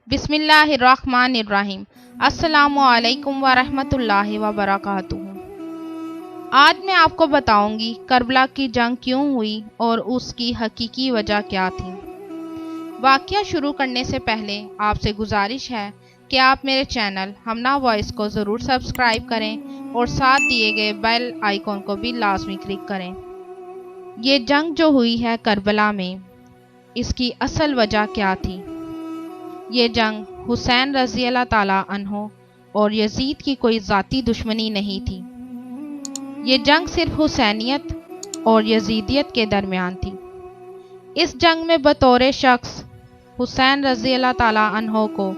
بسم اللہ الرحمن الرحیم۔ السلام علیکم ورحمۃ اللہ وبرکاتہ۔ آج میں آپ کو بتاؤں گی کربلا کی جنگ کیوں ہوئی اور اس کی حقیقی وجہ کیا تھی۔ واقعہ شروع کرنے سے پہلے آپ سے گزارش ہے کہ آپ میرے چینل ہمنا وائس کو ضرور سبسکرائب کریں اور ساتھ دیے گئے بیل آئیکن کو بھی لازمی کلک کریں۔ یہ جنگ جو ہوئی ہے کربلا میں، اس کی اصل وجہ کیا تھی؟ یہ جنگ حسین رضی اللہ تعالیٰ عنہ اور یزید کی کوئی ذاتی دشمنی نہیں تھی۔ یہ جنگ صرف حسینیت اور یزیدیت کے درمیان تھی۔ اس جنگ میں بطور شخص حسین رضی اللہ تعالیٰ عنہ کو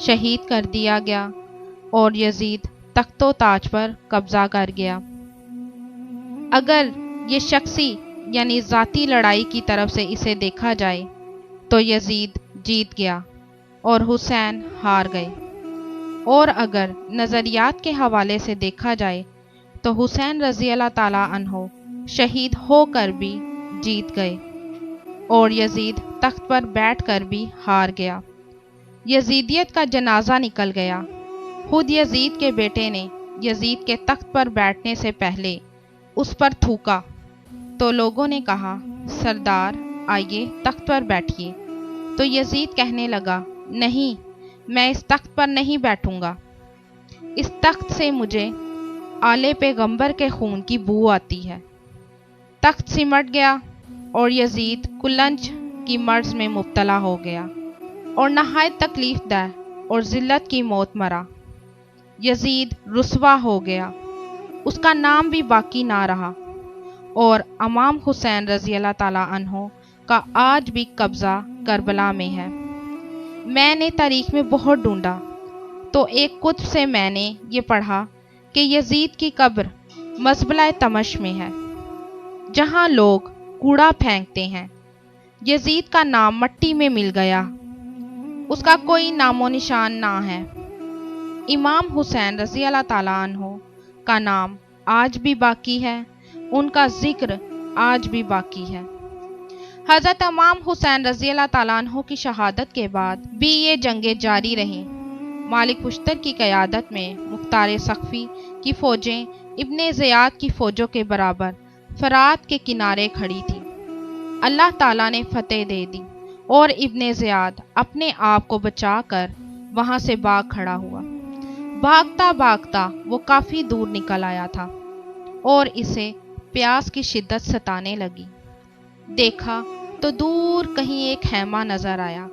شہید کر دیا گیا اور یزید تخت و تاج پر قبضہ کر گیا۔ اگر یہ شخصی یعنی ذاتی لڑائی کی طرف سے اسے دیکھا جائے تو یزید جیت گیا اور حسین ہار گئے، اور اگر نظریات کے حوالے سے دیکھا جائے تو حسین رضی اللہ تعالیٰ عنہ شہید ہو کر بھی جیت گئے اور یزید تخت پر بیٹھ کر بھی ہار گیا۔ یزیدیت کا جنازہ نکل گیا۔ خود یزید کے بیٹے نے یزید کے تخت پر بیٹھنے سے پہلے اس پر تھوکا تو لوگوں نے کہا، سردار آئیے تخت پر بیٹھیے۔ تو یزید کہنے لگا، نہیں، میں اس تخت پر نہیں بیٹھوں گا، اس تخت سے مجھے آل پیغمبر کے خون کی بو آتی ہے۔ تخت سمٹ گیا اور یزید کلنج کی مرض میں مبتلا ہو گیا اور نہایت تکلیف دہ اور ذلت کی موت مرا۔ یزید رسوا ہو گیا، اس کا نام بھی باقی نہ رہا، اور امام حسین رضی اللہ تعالیٰ عنہ کا آج بھی قبضہ کربلا میں ہے۔ میں نے تاریخ میں بہت ڈھونڈا تو ایک کتب سے میں نے یہ پڑھا کہ یزید کی قبر مزبلہ تمش میں ہے، جہاں لوگ کوڑا پھینکتے ہیں۔ یزید کا نام مٹی میں مل گیا، اس کا کوئی نام و نشان نہ ہے۔ امام حسین رضی اللہ تعالیٰ عنہ کا نام آج بھی باقی ہے، ان کا ذکر آج بھی باقی ہے۔ حضرت امام حسین رضی اللہ تعالیٰ عنہ کی شہادت کے بعد بھی یہ جنگیں جاری رہیں۔ مالک پشتر کی قیادت میں مختار سقفی کی فوجیں ابن زیاد کی فوجوں کے برابر فرات کے کنارے کھڑی تھیں۔ اللہ تعالیٰ نے فتح دے دی اور ابن زیاد اپنے آپ کو بچا کر وہاں سے بھاگ کھڑا ہوا۔ بھاگتا بھاگتا وہ کافی دور نکل آیا تھا اور اسے پیاس کی شدت ستانے لگی۔ دیکھا تو دور کہیں ایک خیمہ نظر آیا۔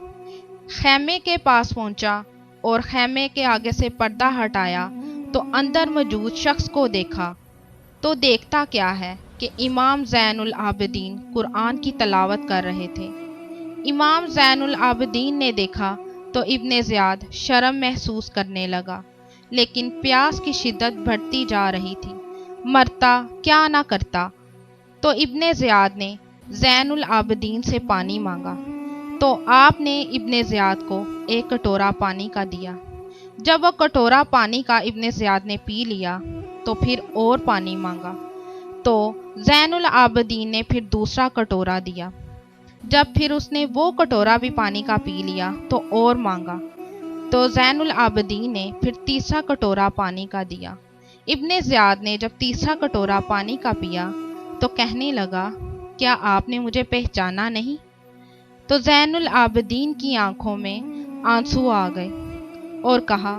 خیمے کے پاس پہنچا اور خیمے کے آگے سے پردہ ہٹایا تو اندر موجود شخص کو دیکھا تو دیکھتا کیا ہے کہ امام زین العابدین قرآن کی تلاوت کر رہے تھے۔ امام زین العابدین نے دیکھا تو ابن زیاد شرم محسوس کرنے لگا، لیکن پیاس کی شدت بڑھتی جا رہی تھی، مرتا کیا نہ کرتا۔ تو ابن زیاد نے زین العابدین سے پانی مانگا تو آپ نے ابن زیاد کو ایک کٹورا پانی کا دیا۔ جب وہ کٹورا پانی کا ابن زیاد نے پی لیا تو پھر اور پانی مانگا تو زین العابدین نے پھر دوسرا کٹورا دیا۔ جب پھر اس نے وہ کٹورا بھی پانی کا پی لیا تو اور مانگا تو زین العابدین نے پھر تیسرا کٹورا پانی کا دیا۔ ابن زیاد نے جب تیسرا کٹورا پانی کا پیا تو کہنے لگا، کیا آپ نے مجھے پہچانا نہیں؟ تو زین العابدین کی آنکھوں میں آنسو آ گئے اور کہا،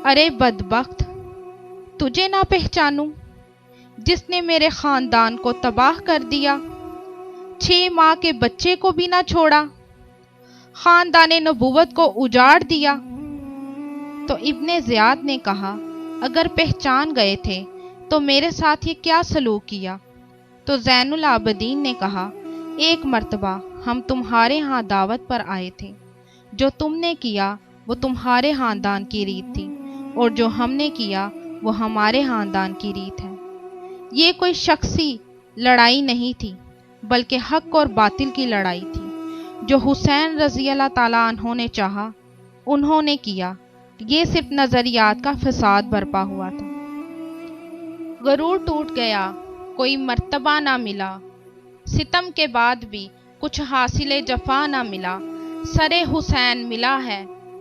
ارے بدبخت، تجھے نہ پہچانوں جس نے میرے خاندان کو تباہ کر دیا، 6 ماہ کے بچے کو بھی نہ چھوڑا، خاندان نبوت کو اجاڑ دیا۔ تو ابن زیاد نے کہا، اگر پہچان گئے تھے تو میرے ساتھ یہ کیا سلوک کیا؟ تو زین العابدین نے کہا، ایک مرتبہ ہم تمہارے ہاں دعوت پر آئے تھے، جو تم نے کیا وہ تمہارے خاندان کی ریت تھی اور جو ہم نے کیا وہ ہمارے خاندان کی ریت ہے۔ یہ کوئی شخصی لڑائی نہیں تھی بلکہ حق اور باطل کی لڑائی تھی۔ جو حسین رضی اللہ تعالیٰ عنہ نے چاہا انہوں نے کیا، یہ صرف نظریات کا فساد برپا ہوا تھا۔ غرور ٹوٹ گیا، کوئی مرتبہ نہ ملا، ستم کے بعد بھی کچھ حاصل جفا نہ ملا، سر حسین ملا ہے